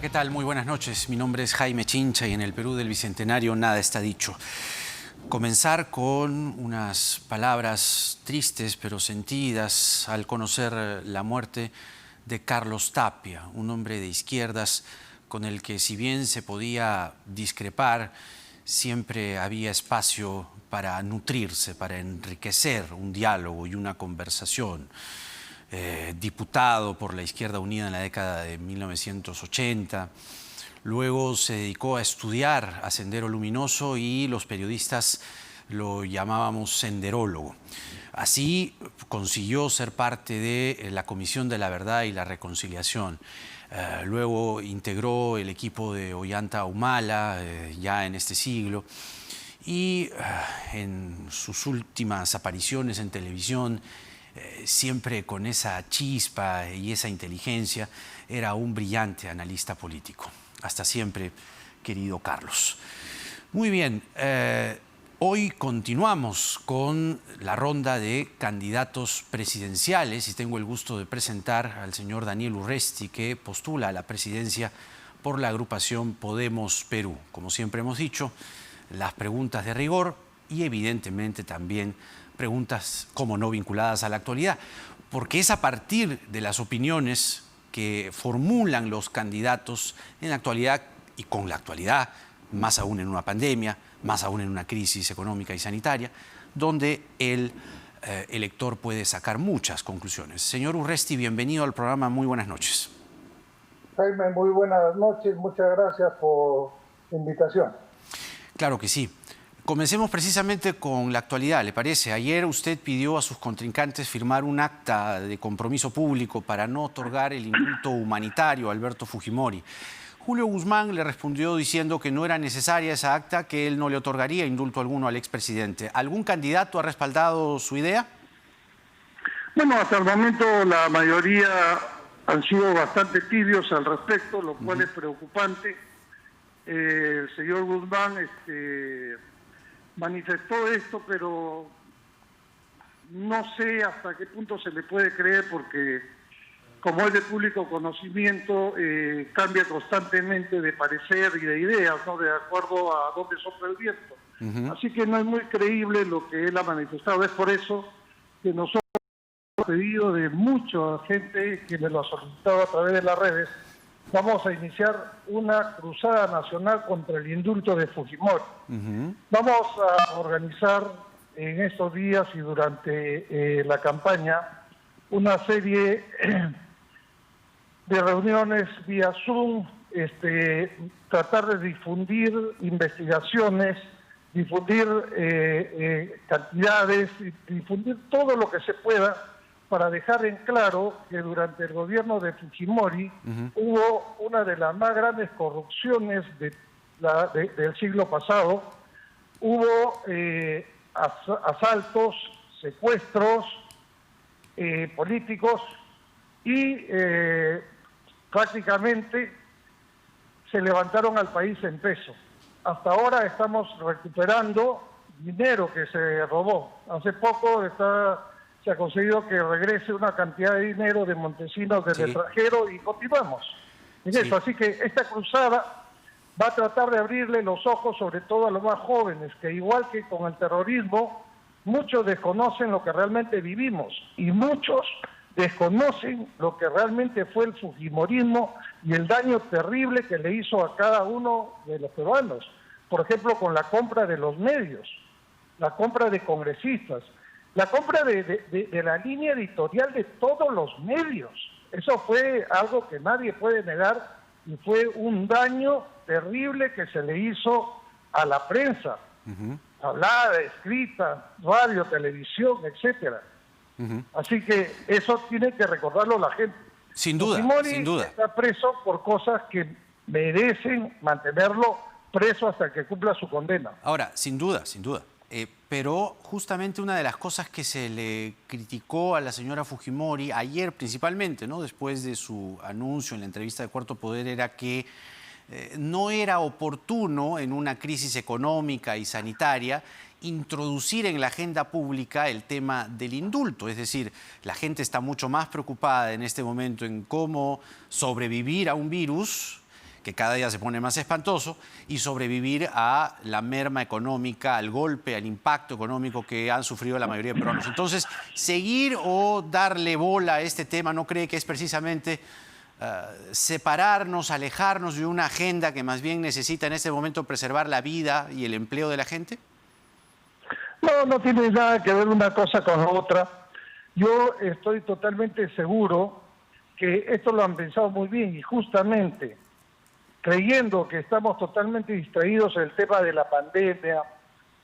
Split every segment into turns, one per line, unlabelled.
¿qué tal? Muy buenas noches. Mi nombre es Jaime Chincha y en el Perú del Bicentenario nada está dicho. Comenzar con unas palabras tristes pero sentidas al conocer la muerte de Carlos Tapia, un hombre de izquierdas con el que, si bien se podía discrepar, siempre había espacio para nutrirse, para enriquecer un diálogo y una conversación. Diputado por la Izquierda Unida en la década de 1980. Luego se dedicó a estudiar a Sendero Luminoso y los periodistas lo llamábamos senderólogo. Así consiguió ser parte de la Comisión de la Verdad y la Reconciliación. Luego integró el equipo de Ollanta Humala, ya en este siglo. Y en sus últimas apariciones en televisión, siempre con esa chispa y esa inteligencia, era un brillante analista político. Hasta siempre, querido Carlos. Muy bien, hoy continuamos con la ronda de candidatos presidenciales y tengo el gusto de presentar al señor Daniel Urresti, que postula a la presidencia por la agrupación Podemos Perú. Como siempre hemos dicho, las preguntas de rigor y evidentemente también preguntas, como no, vinculadas a la actualidad, porque es a partir de las opiniones que formulan los candidatos en la actualidad y con la actualidad, más aún en una pandemia, más aún en una crisis económica y sanitaria, donde el elector puede sacar muchas conclusiones. Señor Urresti, bienvenido al programa. Muy buenas noches.
Jaime, muy buenas noches. Muchas gracias por la invitación.
Claro que sí. Comencemos precisamente con la actualidad, ¿le parece? Ayer usted pidió a sus contrincantes firmar un acta de compromiso público para no otorgar el indulto humanitario a Alberto Fujimori. Julio Guzmán le respondió diciendo que no era necesaria esa acta, que él no le otorgaría indulto alguno al expresidente. ¿Algún candidato ha respaldado su idea?
Bueno, hasta el momento la mayoría han sido bastante tibios al respecto, lo cual es preocupante. El señor Guzmán manifestó esto, pero no sé hasta qué punto se le puede creer porque, como es de público conocimiento, cambia constantemente de parecer y de ideas, ¿no?, de acuerdo a dónde sopla el viento. Así que no es muy creíble lo que él ha manifestado. Es por eso que nosotros hemos pedido de mucha gente que me lo ha solicitado a través de las redes. Vamos a iniciar una cruzada nacional contra el indulto de Fujimori. Vamos a organizar en estos días y durante la campaña una serie de reuniones vía Zoom, tratar de difundir investigaciones, difundir cantidades, difundir todo lo que se pueda para dejar en claro que durante el gobierno de Fujimori hubo una de las más grandes corrupciones del siglo pasado. Hubo asaltos, secuestros políticos y prácticamente se levantaron al país en peso. Hasta ahora estamos recuperando dinero que se robó. Hace poco se ha conseguido que regrese una cantidad de dinero de Montesinos del extranjero y continuamos en eso. Así que esta cruzada va a tratar de abrirle los ojos sobre todo a los más jóvenes, que igual que con el terrorismo, muchos desconocen lo que realmente vivimos y muchos desconocen lo que realmente fue el fujimorismo y el daño terrible que le hizo a cada uno de los peruanos. Por ejemplo, con la compra de los medios, la compra de congresistas, la compra de la línea editorial de todos los medios. Eso fue algo que nadie puede negar y fue un daño terrible que se le hizo a la prensa, hablada, escrita, radio, televisión, etcétera. Así que eso tiene que recordarlo la gente.
Sin duda,
Fujimori
sin duda.
está preso por cosas que merecen mantenerlo preso hasta que cumpla su condena.
Ahora, sin duda, sin duda. Pero justamente una de las cosas que se le criticó a la señora Fujimori ayer principalmente, ¿no?, después de su anuncio en la entrevista de Cuarto Poder, era que no era oportuno en una crisis económica y sanitaria introducir en la agenda pública el tema del indulto. Es decir, la gente está mucho más preocupada en este momento en cómo sobrevivir a un virus que cada día se pone más espantoso, y sobrevivir a la merma económica, al golpe, al impacto económico que han sufrido la mayoría de peruanos. Entonces, seguir o darle bola a este tema, ¿no cree que es precisamente separarnos, alejarnos de una agenda que más bien necesita en este momento preservar la vida y el empleo de la gente?
No, no tiene nada que ver una cosa con la otra. Yo estoy totalmente seguro que esto lo han pensado muy bien y justamente creyendo que estamos totalmente distraídos en el tema de la pandemia,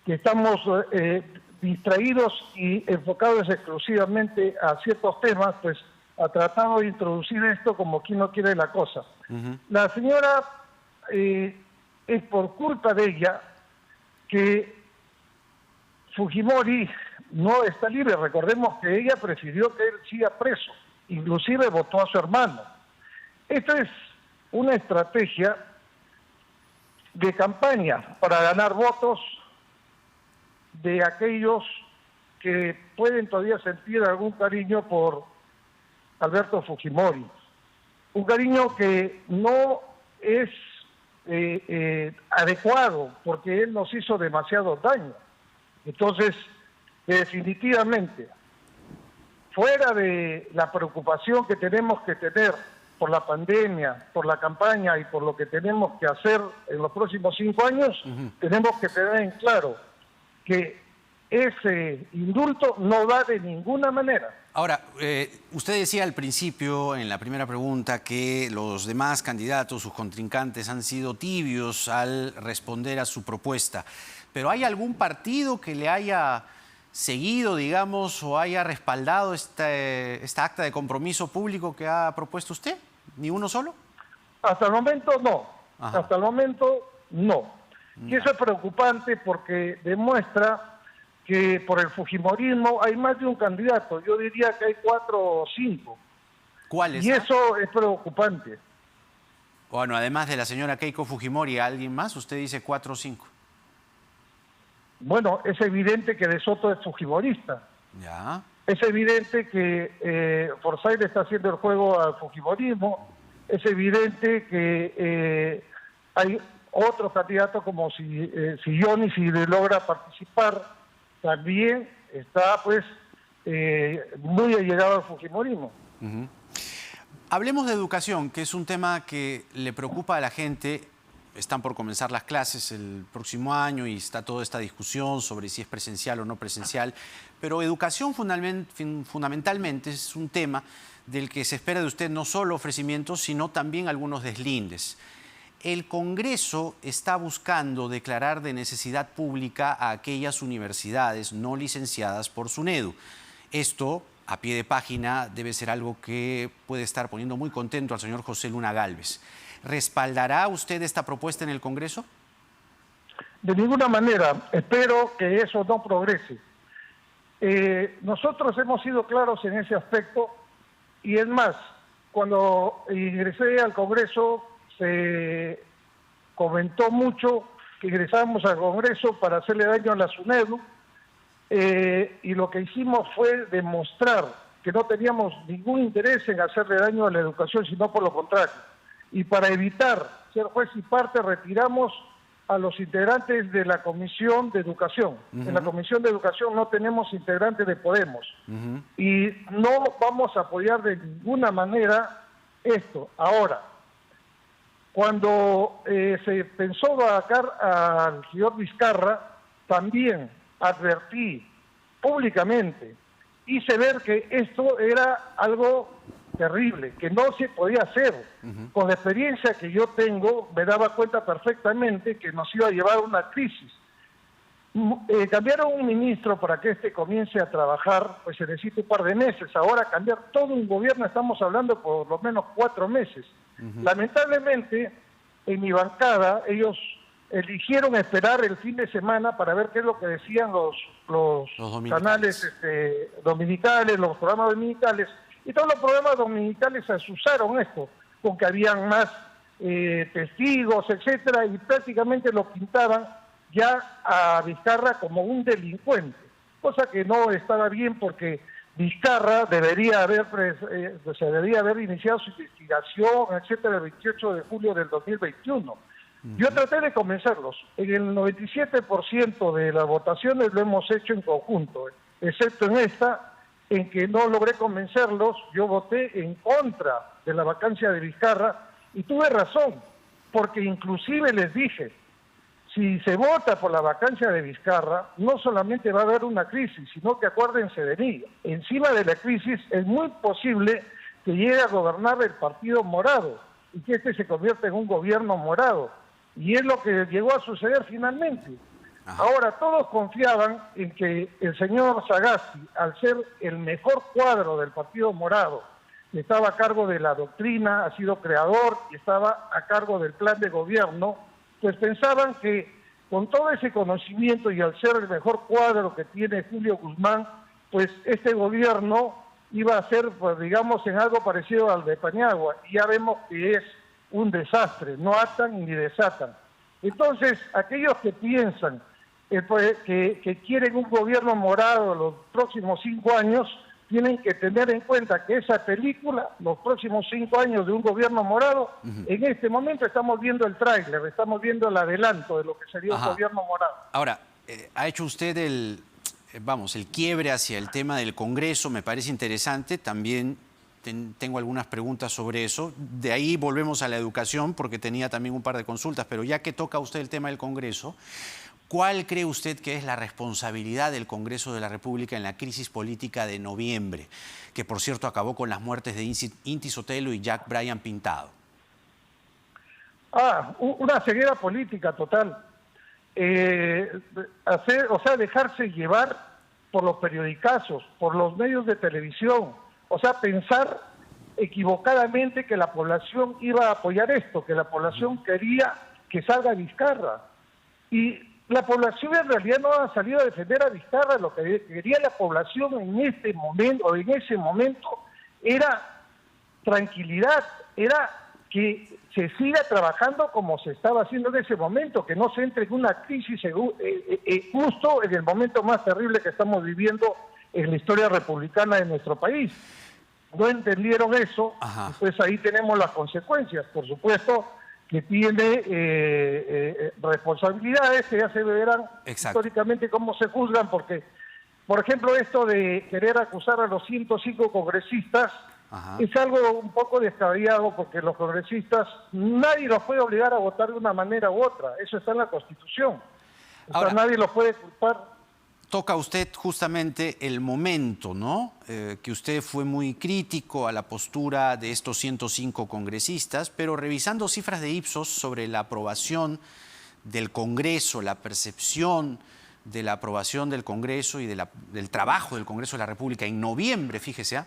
que estamos distraídos y enfocados exclusivamente a ciertos temas, pues ha tratado de introducir esto como quien no quiere la cosa. La señora, es por culpa de ella que Fujimori no está libre. Recordemos que ella prefirió que él siga preso, inclusive votó a su hermano. Esta es una estrategia de campaña para ganar votos de aquellos que pueden todavía sentir algún cariño por Alberto Fujimori. Un cariño que no es adecuado porque él nos hizo demasiado daño. Entonces, definitivamente, fuera de la preocupación que tenemos que tener por la pandemia, por la campaña y por lo que tenemos que hacer en los próximos 5 años, tenemos que tener en claro que ese indulto no va de ninguna manera.
Ahora, usted decía al principio, en la primera pregunta, que los demás candidatos, sus contrincantes, han sido tibios al responder a su propuesta. ¿Pero hay algún partido que le haya seguido, digamos, o haya respaldado esta acta de compromiso público que ha propuesto usted? ¿Ni uno solo?
Hasta el momento no.
Ajá.
Hasta el momento no. Y eso es preocupante porque demuestra que por el fujimorismo hay más de un candidato. Yo diría que hay 4 o 5.
¿Cuáles?
Y eso es preocupante.
Bueno, además de la señora Keiko Fujimori, ¿alguien más? Usted dice 4 o 5.
Bueno, es evidente que De Soto es fujimorista.
Ya.
Es evidente que Forsyth está haciendo el juego al fujimorismo. Es evidente que hay otros candidatos como si Johnny, si logra participar, también está pues muy allegado al fujimorismo.
Hablemos de educación, que es un tema que le preocupa a la gente. Están por comenzar las clases el próximo año y está toda esta discusión sobre si es presencial o no presencial. Pero educación fundamentalmente es un tema del que se espera de usted no solo ofrecimientos, sino también algunos deslindes. El Congreso está buscando declarar de necesidad pública a aquellas universidades no licenciadas por SUNEDU. Esto, a pie de página, debe ser algo que puede estar poniendo muy contento al señor José Luna Gálvez. ¿Respaldará usted esta propuesta en el Congreso?
De ninguna manera. Espero que eso no progrese. Nosotros hemos sido claros en ese aspecto y es más, cuando ingresé al Congreso se comentó mucho que ingresábamos al Congreso para hacerle daño a la SUNEDU y lo que hicimos fue demostrar que no teníamos ningún interés en hacerle daño a la educación, sino por lo contrario. Y para evitar ser juez y parte, retiramos a los integrantes de la Comisión de Educación. En la Comisión de Educación no tenemos integrantes de Podemos. Y no vamos a apoyar de ninguna manera esto. Ahora, cuando se pensó vacar al señor Vizcarra, también advertí públicamente, hice ver que esto era algo terrible, que no se podía hacer. Con la experiencia que yo tengo, me daba cuenta perfectamente que nos iba a llevar a una crisis. Cambiaron un ministro para que este comience a trabajar, pues se necesita un par de meses. Ahora cambiar todo un gobierno, estamos hablando por lo menos 4 meses. Lamentablemente, en mi bancada, ellos eligieron esperar el fin de semana para ver qué es lo que decían los canales dominicales, los programas dominicales. Y todos los programas dominicales asusaron esto, con que habían más testigos, etcétera, y prácticamente lo pintaban ya a Vizcarra como un delincuente, cosa que no estaba bien porque Vizcarra se debería haber iniciado su investigación, etcétera, el 28 de julio del 2021. Yo traté de convencerlos. En el 97% de las votaciones lo hemos hecho en conjunto, excepto en esta, en que no logré convencerlos. Yo voté en contra de la vacancia de Vizcarra y tuve razón, porque inclusive les dije, si se vota por la vacancia de Vizcarra, no solamente va a haber una crisis, sino que acuérdense de mí, encima de la crisis es muy posible que llegue a gobernar el Partido Morado y que este se convierta en un gobierno morado. Y es lo que llegó a suceder finalmente. Ajá. Ahora, todos confiaban en que el señor Sagasti, al ser el mejor cuadro del Partido Morado, que estaba a cargo de la doctrina, ha sido creador y estaba a cargo del plan de gobierno, pues pensaban que con todo ese conocimiento y al ser el mejor cuadro que tiene Julio Guzmán, pues este gobierno iba a ser, pues digamos, en algo parecido al de Paniagua, y ya vemos que es un desastre, no atan ni desatan. Entonces, aquellos que piensan que quieren un gobierno morado los próximos 5 años, tienen que tener en cuenta que esa película, los próximos 5 años de un gobierno morado, en este momento estamos viendo el tráiler, estamos viendo el adelanto de lo que sería un gobierno morado.
Ahora, ha hecho usted el quiebre hacia el tema del Congreso, me parece interesante, también tengo algunas preguntas sobre eso. De ahí volvemos a la educación, porque tenía también un par de consultas, pero ya que toca usted el tema del Congreso, ¿cuál cree usted que es la responsabilidad del Congreso de la República en la crisis política de noviembre, que por cierto acabó con las muertes de Inti Sotelo y Jack Bryan Pintado?
Una ceguera política total. Dejarse llevar por los periodicazos, por los medios de televisión. O sea, pensar equivocadamente que la población iba a apoyar esto, que la población quería que salga Vizcarra. Y la población en realidad no ha salido a defender a Vizcarra. Lo que quería la población en este momento, o en ese momento, era tranquilidad, era que se siga trabajando como se estaba haciendo en ese momento, que no se entre en una crisis justo en el momento más terrible que estamos viviendo en la historia republicana de nuestro país. No entendieron eso, pues ahí tenemos las consecuencias. Por supuesto que tiene responsabilidades que ya se verán históricamente cómo se juzgan, porque, por ejemplo, esto de querer acusar a los 105 congresistas es algo un poco descabellado, porque los congresistas nadie los puede obligar a votar de una manera u otra, eso está en la Constitución. Ahora, nadie los puede culpar.
Toca usted justamente el momento, ¿no? Que usted fue muy crítico a la postura de estos 105 congresistas, pero revisando cifras de Ipsos sobre la aprobación del Congreso, la percepción de la aprobación del Congreso y del trabajo del Congreso de la República en noviembre, fíjese,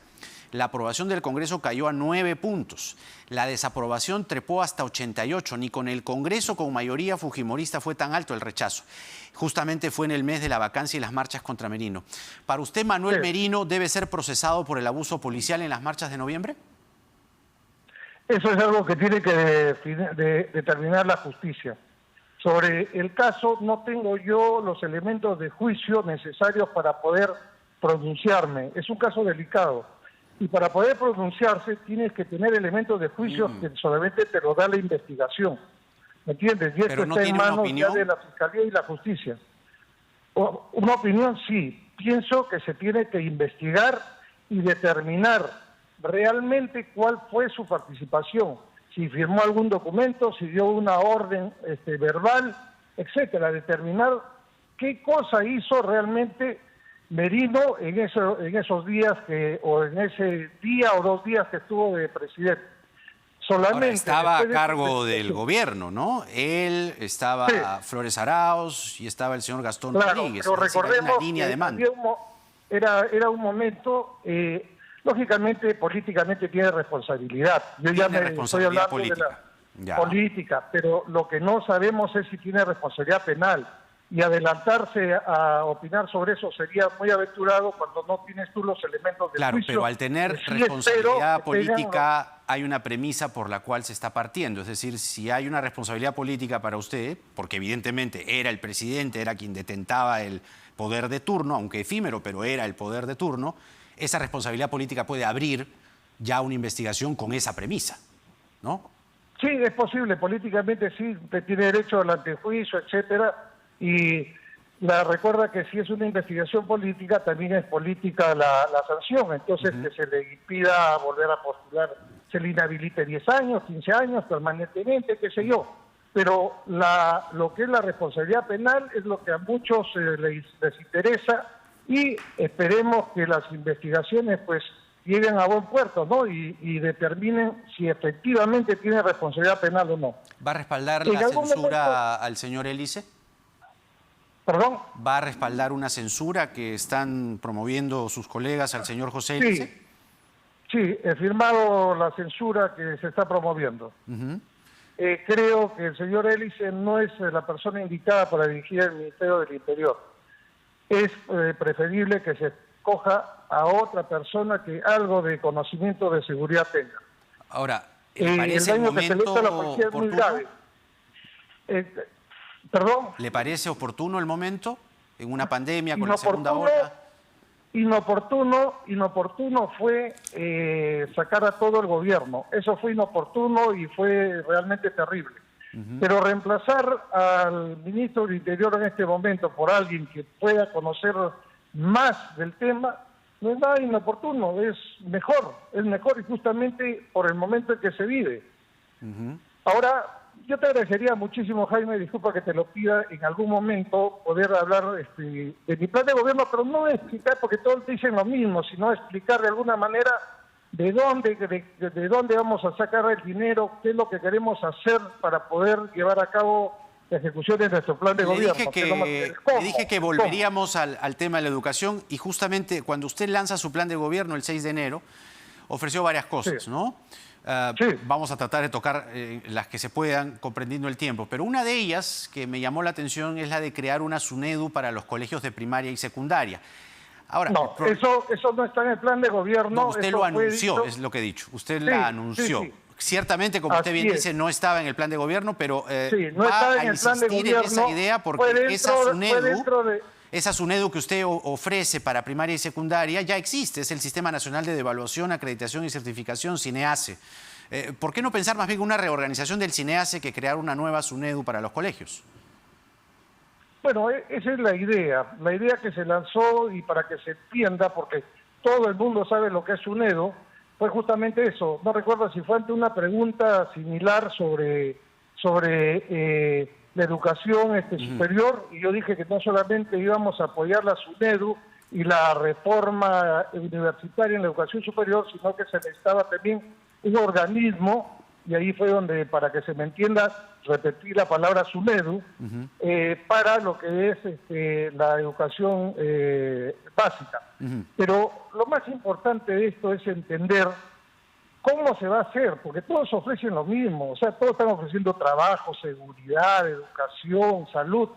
la aprobación del Congreso cayó a 9 puntos. La desaprobación trepó hasta 88. Ni con el Congreso con mayoría fujimorista fue tan alto el rechazo. Justamente fue en el mes de la vacancia y las marchas contra Merino. ¿Para usted, Manuel Merino debe ser procesado por el abuso policial en las marchas de noviembre?
Eso es algo que tiene que determinar la justicia. Sobre el caso no tengo yo los elementos de juicio necesarios para poder pronunciarme. Es un caso delicado. Y para poder pronunciarse tienes que tener elementos de juicio que solamente te lo da la investigación. ¿Me entiendes? Y esto está en manos ya de la Fiscalía y la Justicia. Una opinión, sí. Pienso que se tiene que investigar y determinar realmente cuál fue su participación. Si firmó algún documento, si dio una orden verbal, etcétera. Determinar qué cosa hizo realmente Merino en esos días en ese día o 2 días que estuvo de presidente. Solamente
ahora, estaba a cargo del gobierno, ¿no? Él, estaba Flores Arauz y estaba el señor Gastón Rodríguez.
Pero recordemos
una línea de mando.
Era un momento, lógicamente, políticamente tiene responsabilidad. Yo ya me estoy hablando política. De la política, pero lo que no sabemos es si tiene responsabilidad penal. Y adelantarse a opinar sobre eso sería muy aventurado cuando no tienes tú los elementos de juicio.
Claro, pero al tener responsabilidad política hay una premisa por la cual se está partiendo. Es decir, si hay una responsabilidad política para usted, porque evidentemente era el presidente, era quien detentaba el poder de turno, aunque efímero, pero era el poder de turno, esa responsabilidad política puede abrir ya una investigación con esa premisa, ¿no?
Sí, es posible, políticamente sí, tiene derecho al antejuicio, etcétera, y recuerda que si es una investigación política, también es política la sanción, entonces que se le impida volver a postular, se le inhabilite 10 años, 15 años, permanentemente, qué sé yo, pero lo que es la responsabilidad penal es lo que a muchos les interesa, y esperemos que las investigaciones pues lleguen a buen puerto, ¿no? Y determinen si efectivamente tiene responsabilidad penal o no.
¿Va a respaldar la censura al señor Elise?
¿Perdón?
¿Va a respaldar una censura que están promoviendo sus colegas al señor José Elise?
Sí, he firmado la censura que se está promoviendo. Creo que el señor Elise no es la persona indicada para dirigir el Ministerio del Interior. Es preferible que se coja a otra persona que algo de conocimiento de seguridad tenga.
Ahora, ¿parece
el daño que se le hizo a la policía es muy grave. ¿Perdón?
¿Le parece oportuno el momento en una pandemia con la segunda ola?
Inoportuno fue sacar a todo el gobierno. Eso fue inoportuno y fue realmente terrible. Pero reemplazar al ministro del Interior en este momento por alguien que pueda conocer más del tema no es nada inoportuno, es mejor y justamente por el momento en que se vive. Ahora, yo te agradecería muchísimo, Jaime, disculpa que te lo pida en algún momento, poder hablar de mi plan de gobierno, pero no explicar, porque todos dicen lo mismo, sino explicar de alguna manera de dónde vamos a sacar el dinero, qué es lo que queremos hacer para poder llevar a cabo la ejecución de nuestro plan de gobierno.
Le dije que volveríamos al tema de la educación, y justamente cuando usted lanza su plan de gobierno el 6 de enero, ofreció varias cosas, ¿no? Vamos a tratar de tocar las que se puedan, comprendiendo el tiempo. Pero una de ellas que me llamó la atención es la de crear una SUNEDU para los colegios de primaria y secundaria. Ahora,
no, eso no está en el plan de gobierno.
No, usted lo anunció, es lo que he dicho. Usted la anunció. Ciertamente, como usted bien dice, no estaba en el plan de gobierno, pero
no
va a insistir en esa idea porque esa SUNEDU que usted ofrece para primaria y secundaria ya existe, es el Sistema Nacional de Evaluación, Acreditación y Certificación, SINEACE. ¿Por qué no pensar más bien una reorganización del SINEACE que crear una nueva SUNEDU para los colegios?
Bueno, esa es la idea que se lanzó, y para que se entienda, porque todo el mundo sabe lo que es SUNEDU, fue justamente eso. No recuerdo si fue ante una pregunta similar sobre la educación superior, y yo dije que no solamente íbamos a apoyar la SUNEDU y la reforma universitaria en la educación superior, sino que se necesitaba también un organismo, y ahí fue donde, para que se me entienda, repetí la palabra SUNEDU, para lo que es la educación básica. Pero lo más importante de esto es entender cómo se va a hacer, porque todos ofrecen lo mismo, o sea, todos están ofreciendo trabajo, seguridad, educación, salud,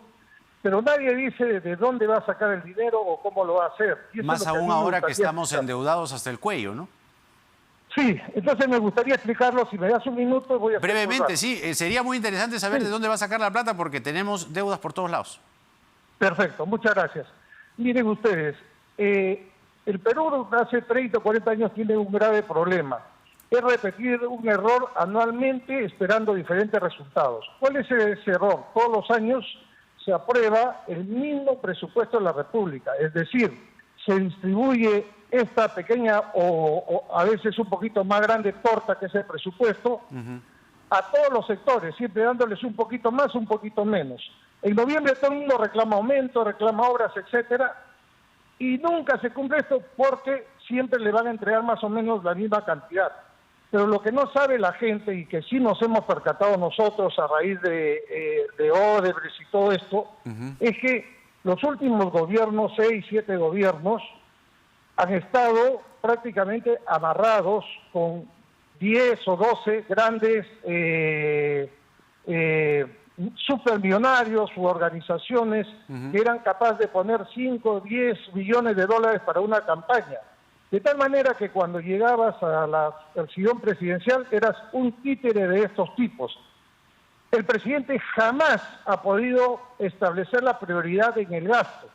pero nadie dice de dónde va a sacar el dinero o cómo lo va a hacer.
Más aún ahora que estamos endeudados hasta el cuello, ¿no?
Sí, entonces me gustaría explicarlo. Si me das un minuto, voy a...
Brevemente, sí. Sería muy interesante saber de dónde va a sacar la plata, porque tenemos deudas por todos lados.
Perfecto, muchas gracias. Miren ustedes, el Perú hace 30 o 40 años tiene un grave problema. Es repetir un error anualmente esperando diferentes resultados. ¿Cuál es ese error? Todos los años se aprueba el mismo presupuesto de la República, es decir, se distribuye esta pequeña o a veces un poquito más grande torta que es el presupuesto a todos los sectores, siempre dándoles un poquito más, un poquito menos. En noviembre todo el mundo reclama aumento, reclama obras, etcétera, y nunca se cumple esto porque siempre le van a entregar más o menos la misma cantidad. Pero lo que no sabe la gente, y que sí nos hemos percatado nosotros a raíz de Odebrecht y todo esto, es que los últimos gobiernos, 6, 7 gobiernos, han estado prácticamente amarrados con 10 o 12 grandes supermillonarios u organizaciones que eran capaces de poner 5 o 10 millones de dólares para una campaña. De tal manera que cuando llegabas al sillón presidencial eras un títere de estos tipos. El presidente jamás ha podido establecer la prioridad en el gasto.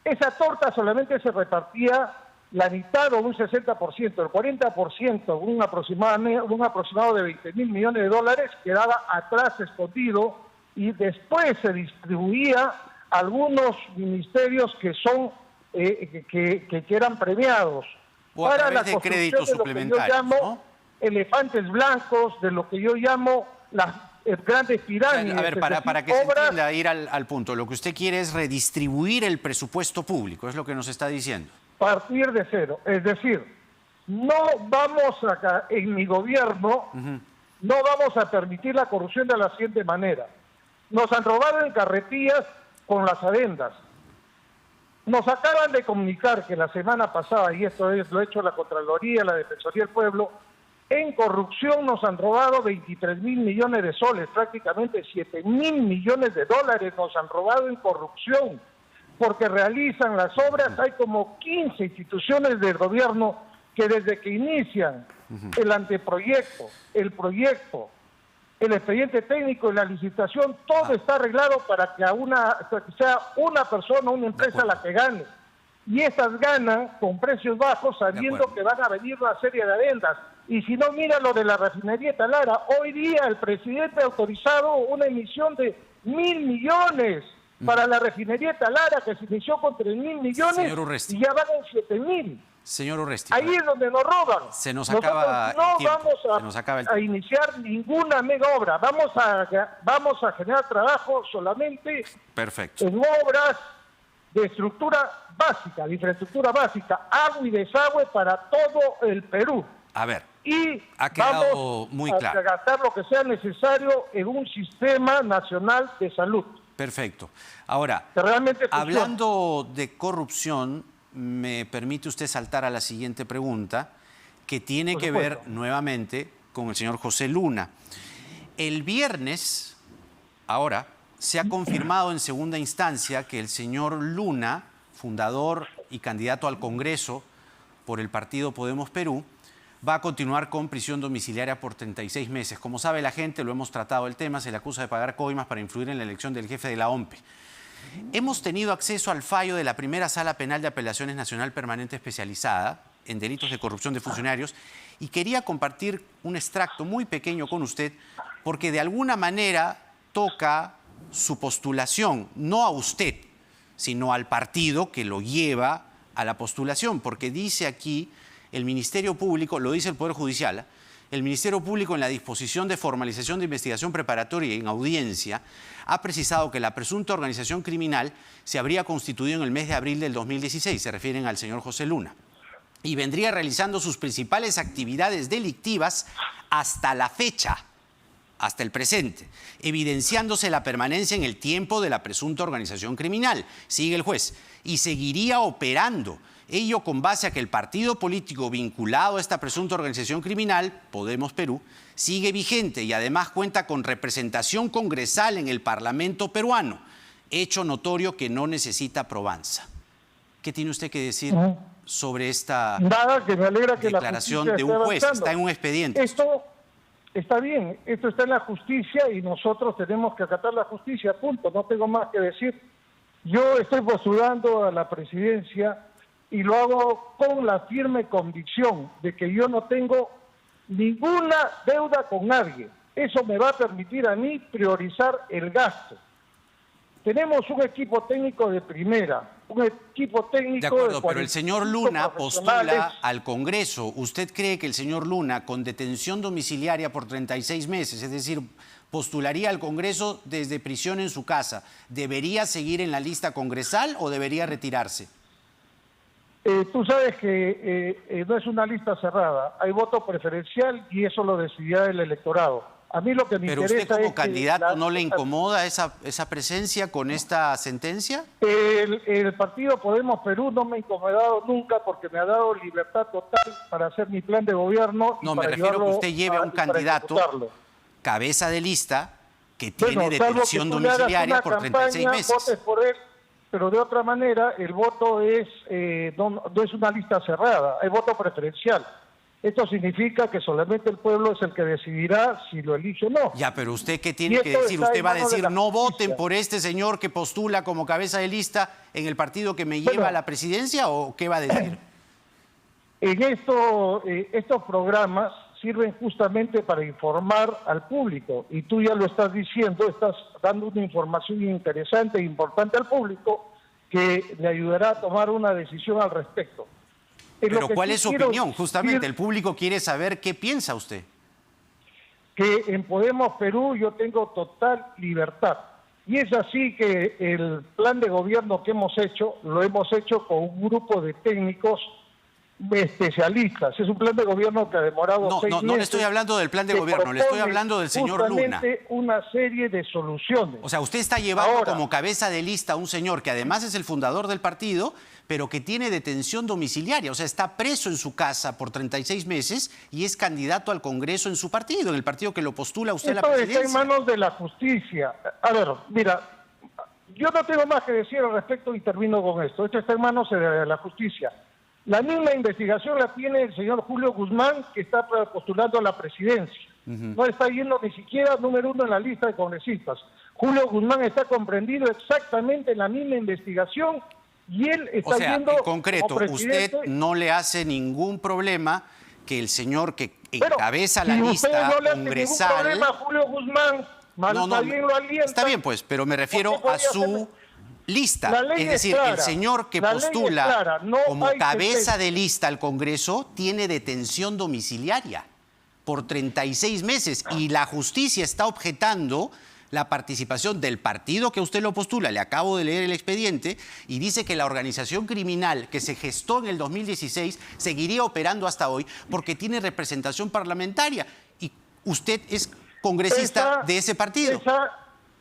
Esa torta solamente se repartía la mitad o un 60%, el 40%, un aproximado de 20.000 millones de dólares quedaba atrás escondido y después se distribuía a algunos ministerios que son que eran premiados
o a través de créditos suplementarios,
yo llamo,
¿no?
Elefantes blancos, de lo que yo llamo las grandes pirámides.
A ver, para que se entienda, ir al punto, lo que usted quiere es redistribuir el presupuesto público, es lo que nos está diciendo.
Partir de cero, es decir, no vamos a, en mi gobierno, no vamos a permitir la corrupción de la siguiente manera. Nos han robado en carretillas con las adendas. Nos acaban de comunicar que la semana pasada, y esto lo ha hecho la Contraloría, la Defensoría del Pueblo, en corrupción nos han robado 23.000 millones de soles, prácticamente 7.000 millones de dólares nos han robado en corrupción, porque realizan las obras. Hay como 15 instituciones del gobierno que desde que inician el anteproyecto, el proyecto, el expediente técnico y la licitación, todo está arreglado para que sea una persona, una empresa la que gane. Y estas ganan con precios bajos sabiendo que van a venir una serie de adendas. Y si no, mira lo de la refinería Talara. Hoy día el presidente ha autorizado una emisión de 1.000 millones para la refinería Talara, que se inició con 3.000 millones y ya van en 7.000.
Señor Urresti,
ahí es donde nos roban.
Se nos acaba el tiempo.
No vamos a iniciar ninguna mega obra. Vamos a generar trabajo solamente en obras de estructura básica, de infraestructura básica, agua y desagüe para todo el Perú.
A ver,
y
ha quedado muy claro.
A gastar lo que sea necesario en un sistema nacional de salud.
Perfecto. Ahora, hablando de corrupción, me permite usted saltar a la siguiente pregunta, que tiene que ver nuevamente con el señor José Luna. El viernes, ahora, se ha confirmado en segunda instancia que el señor Luna, fundador y candidato al Congreso por el partido Podemos Perú, va a continuar con prisión domiciliaria por 36 meses. Como sabe la gente, lo hemos tratado el tema, se le acusa de pagar coimas para influir en la elección del jefe de la OMPE. Hemos tenido acceso al fallo de la primera Sala Penal de Apelaciones Nacional Permanente Especializada en delitos de corrupción de funcionarios y quería compartir un extracto muy pequeño con usted porque de alguna manera toca su postulación, no a usted, sino al partido que lo lleva a la postulación, porque dice aquí el Ministerio Público, lo dice el Poder Judicial, el Ministerio Público en la disposición de formalización de investigación preparatoria y en audiencia ha precisado que la presunta organización criminal se habría constituido en el mes de abril del 2016, se refieren al señor José Luna, y vendría realizando sus principales actividades delictivas hasta la fecha, hasta el presente, evidenciándose la permanencia en el tiempo de la presunta organización criminal, sigue el juez, y seguiría operando. Ello con base a que el partido político vinculado a esta presunta organización criminal, Podemos Perú, sigue vigente y además cuenta con representación congresal en el Parlamento peruano, hecho notorio que no necesita probanza. ¿Qué tiene usted que decir sobre esta
que me alegra que
declaración de un juez? Está en un expediente.
Esto está bien, esto está en la justicia y nosotros tenemos que acatar la justicia, punto. No tengo más que decir. Yo estoy postulando a la presidencia y lo hago con la firme convicción de que yo no tengo ninguna deuda con nadie. Eso me va a permitir a mí priorizar el gasto. Tenemos un equipo técnico de primera, un equipo técnico
de acuerdo, pero el señor Luna postula al Congreso. ¿Usted cree que el señor Luna, con detención domiciliaria por 36 meses, es decir, postularía al Congreso desde prisión en su casa, debería seguir en la lista congresal o debería retirarse?
Tú sabes que no es una lista cerrada, hay voto preferencial y eso lo decidirá el electorado. A mí lo que me interesa es...
¿Pero usted como candidato no le incomoda esa presencia con esta sentencia?
El partido Podemos Perú no me ha incomodado nunca porque me ha dado libertad total para hacer mi plan de gobierno.
No, me refiero a que usted lleve a un candidato cabeza de lista que tiene detención domiciliaria por 36 meses.
Votes por él, pero de otra manera el voto es no es una lista cerrada, hay voto preferencial. Esto significa que solamente el pueblo es el que decidirá si lo elige o no.
Ya, pero ¿usted qué tiene que decir? ¿Usted va a decir no voten por este señor que postula como cabeza de lista en el partido que me lleva a la presidencia o qué va a decir?
estos programas sirven justamente para informar al público, y tú ya lo estás diciendo, estás dando una información interesante e importante al público que le ayudará a tomar una decisión al respecto.
Pero ¿cuál es su opinión? Justamente, el público quiere saber qué piensa usted.
Que en Podemos Perú yo tengo total libertad. Y es así que el plan de gobierno que hemos hecho, lo hemos hecho con un grupo de técnicos especialistas. Es un plan de gobierno que ha demorado 6 meses.
No le estoy hablando del plan de gobierno, le estoy hablando del señor Luna.
Una serie de soluciones.
O sea, usted está llevando como cabeza de lista a un señor que además es el fundador del partido, pero que tiene detención domiciliaria. O sea, está preso en su casa por 36 meses y es candidato al Congreso en su partido, en el partido que lo postula usted a la presidencia.
Esto está en manos de la justicia. A ver, mira, yo no tengo más que decir al respecto y termino con esto. Esto está en manos de la justicia. La misma investigación la tiene el señor Julio Guzmán, que está postulando a la presidencia. No está yendo ni siquiera número 1 en la lista de congresistas. Julio Guzmán está comprendido exactamente en la misma investigación y él está yendo...
En concreto, usted no le hace ningún problema que el señor que encabeza la lista congresal...
No le hace ningún problema a Julio Guzmán, más bien lo alienta.
Está bien, pues, pero me refiero a su... lista, es decir, el señor que postula como cabeza de lista al Congreso tiene detención domiciliaria por 36 meses y la justicia está objetando la participación del partido que usted lo postula. Le acabo de leer el expediente y dice que la organización criminal que se gestó en el 2016 seguiría operando hasta hoy porque tiene representación parlamentaria y usted es congresista de ese partido.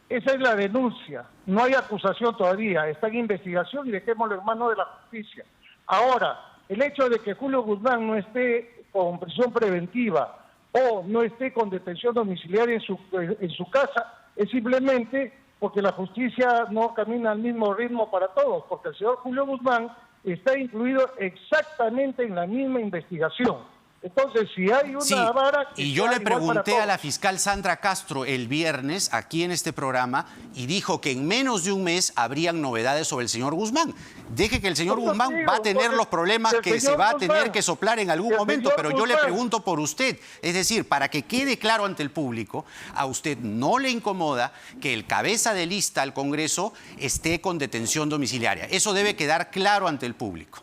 Esa es la denuncia. No hay acusación todavía. Está en investigación y dejémoslo en manos de la justicia. Ahora, el hecho de que Julio Guzmán no esté con prisión preventiva o no esté con detención domiciliaria en su casa es simplemente porque la justicia no camina al mismo ritmo para todos, porque el señor Julio Guzmán está incluido exactamente en la misma investigación. Entonces, si hay una vara...
Y yo le pregunté a la fiscal Sandra Castro el viernes, aquí en este programa, y dijo que en menos de un mes habrían novedades sobre el señor Guzmán. Deje que el señor Guzmán va a tener los problemas que se va a tener que soplar en algún momento, pero yo le pregunto por usted. Es decir, para que quede claro ante el público, a usted no le incomoda que el cabeza de lista al Congreso esté con detención domiciliaria. Eso debe quedar claro ante el público.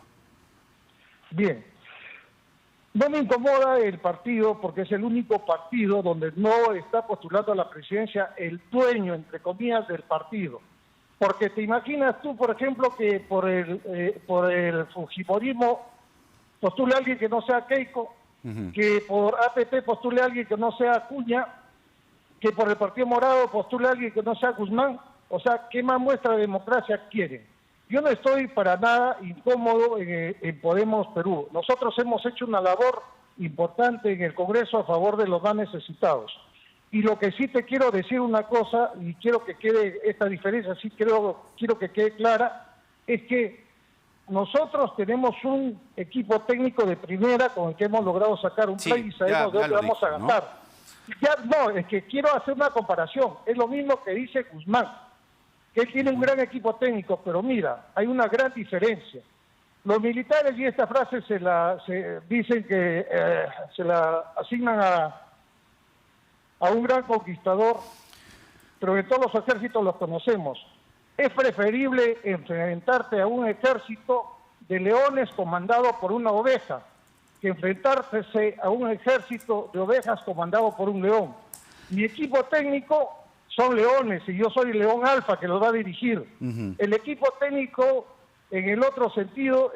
Bien. No me incomoda el partido porque es el único partido donde no está postulando a la presidencia el dueño, entre comillas, del partido. Porque te imaginas tú, por ejemplo, que por el fujimorismo postule a alguien que no sea Keiko, que por APP postule a alguien que no sea Acuña, que por el Partido Morado postule a alguien que no sea Guzmán. O sea, ¿qué más muestra de democracia quieren? Yo no estoy para nada incómodo en Podemos Perú. Nosotros hemos hecho una labor importante en el Congreso a favor de los más necesitados. Y lo que sí te quiero decir una cosa, y quiero que quede esta diferencia, sí quiero que quede clara, es que nosotros tenemos un equipo técnico de primera con el que hemos logrado sacar un plan y sabemos de dónde vamos a gastar. ¿No? Es que quiero hacer una comparación. Es lo mismo que dice Guzmán, que él tiene un gran equipo técnico, pero mira, hay una gran diferencia. Los militares, y esta frase dicen que se la asignan a un gran conquistador, pero en todos los ejércitos los conocemos. Es preferible enfrentarte a un ejército de leones comandado por una oveja que enfrentarse a un ejército de ovejas comandado por un león. Mi equipo técnico son leones y yo soy el león alfa que los va a dirigir. El equipo técnico, en el otro sentido,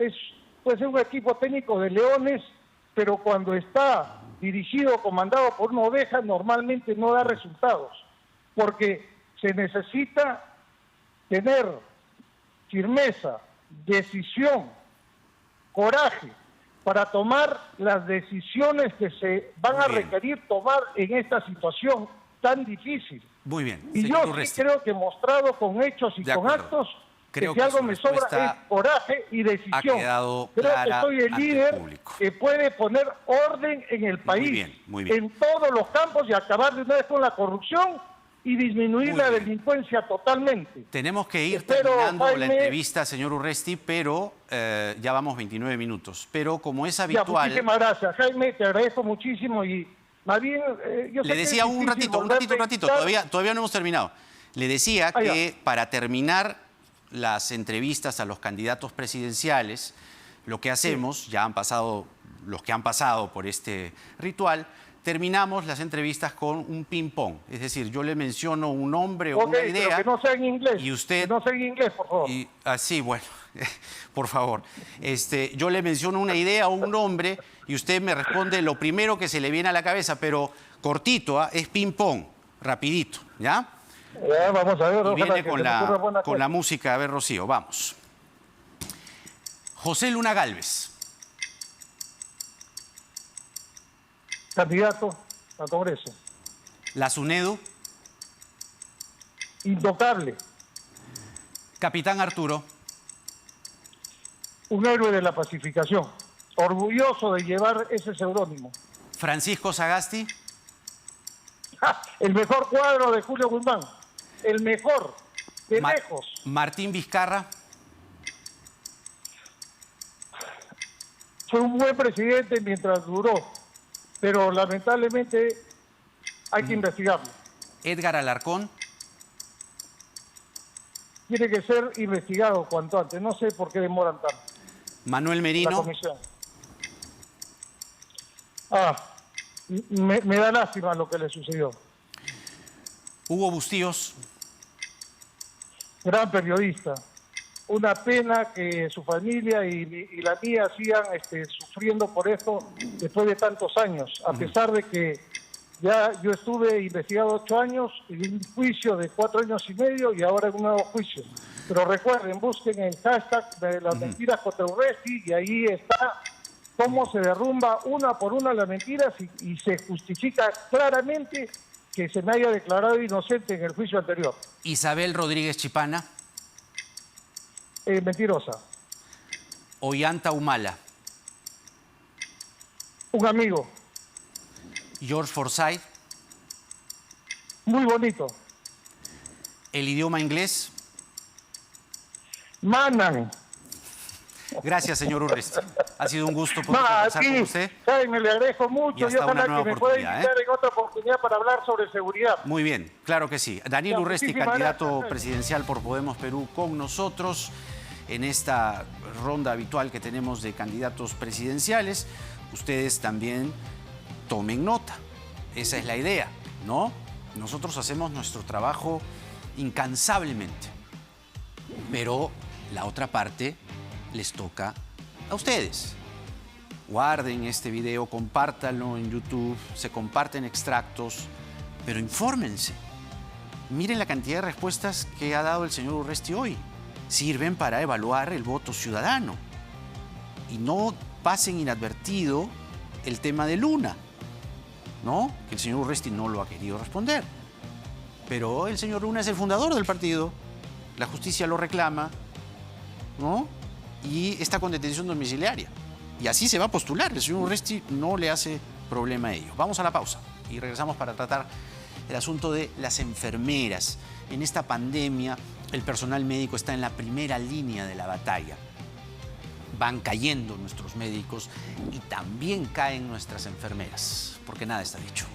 puede ser un equipo técnico de leones, pero cuando está dirigido, comandado por una oveja, normalmente no da resultados, porque se necesita tener firmeza, decisión, coraje, para tomar las decisiones que se van a requerir tomar en esta situación tan difícil.
Muy bien.
Y yo sí creo que he mostrado con hechos y con actos que si algo me sobra es coraje y decisión.
Creo
que soy el líder que puede poner orden en el país,
muy bien.
en todos los campos y acabar de una vez con la corrupción y disminuir
Muy
la
bien.
delincuencia totalmente.
Tenemos que ir
Espero,
terminando la
Jaime,
entrevista, señor Urresti, pero ya vamos 29 minutos. Pero como es
Ya,
habitual...
muchísimas gracias, Jaime, te agradezco muchísimo y más bien... yo sé
Le
que
decía
es
un
difícil
ratito,
volverte a invitar.
todavía no hemos terminado. Le decía
Ah, ya.
que para terminar las entrevistas a los candidatos presidenciales, lo que hacemos, ya han pasado los que han pasado por este ritual, terminamos las entrevistas con un ping-pong. Es decir, yo le menciono un nombre o
Ok,
una
pero
idea.
que no sea en inglés.
Y usted...
Que no sea en inglés, por favor.
Y así, bueno, por favor. Yo le menciono una idea o un nombre y usted me responde lo primero que se le viene a la cabeza, pero cortito, es ping-pong, rapidito, ¿ya?
Ya, vamos a ver,
Y
ojalá
viene
que
con
se me ocurra buena
con la
cosa.
música. A ver, Rocío, vamos. José Luna Gálvez.
Candidato al Congreso.
La SUNEDU.
Intocable.
Capitán Arturo.
Un héroe de la pacificación. Orgulloso de llevar ese seudónimo.
Francisco Sagasti.
¡Ja! El mejor cuadro de Julio Guzmán. El mejor. De lejos.
Martín Vizcarra.
Fue un buen presidente mientras duró, pero lamentablemente hay que investigarlo.
Edgar Alarcón.
Tiene que ser investigado cuanto antes. No sé por qué demoran tanto
Manuel
la
Merino.
comisión. Me da lástima lo que le sucedió.
Hugo Bustíos.
Gran periodista. Una pena que su familia y la mía sigan sufriendo por esto después de tantos años, a pesar de que ya yo estuve investigado 8 años en un juicio de 4 años y medio y ahora en un nuevo juicio. Pero recuerden, busquen el hashtag de las mentiras contra Urresti y ahí está cómo se derrumba una por una las mentiras y se justifica claramente que se me haya declarado inocente en el juicio anterior.
Isabel Rodríguez Chipana.
Mentirosa.
Ollanta Humala.
Un amigo.
George Forsyth.
Muy bonito.
El idioma inglés.
Manan.
Gracias, señor Urresti. Ha sido un gusto poder
No,
conversar con
aquí,
usted.
Jaime, le agradezco
Y
mucho y
hasta
ojalá
una nueva
que me pueda
oportunidad,
invitar en otra oportunidad para hablar sobre seguridad.
Muy bien, claro que sí. Daniel
Ya,
Urresti,
muchísimas
candidato
gracias.
presidencial por Podemos Perú, con nosotros en esta ronda habitual que tenemos de candidatos presidenciales. Ustedes también tomen nota. Esa es la idea, ¿no? Nosotros hacemos nuestro trabajo incansablemente, pero la otra parte les toca a ustedes. Guarden este video, compártanlo en YouTube, se comparten extractos, pero infórmense. Miren la cantidad de respuestas que ha dado el señor Urresti hoy. Sirven para evaluar el voto ciudadano. Y no pasen inadvertido el tema de Luna, ¿no? Que el señor Urresti no lo ha querido responder. Pero el señor Luna es el fundador del partido, la justicia lo reclama, ¿no? Y está con detención domiciliaria. Y así se va a postular. El señor Urresti no le hace problema a ello. Vamos a la pausa y regresamos para tratar el asunto de las enfermeras. En esta pandemia, el personal médico está en la primera línea de la batalla. Van cayendo nuestros médicos y también caen nuestras enfermeras, porque nada está dicho.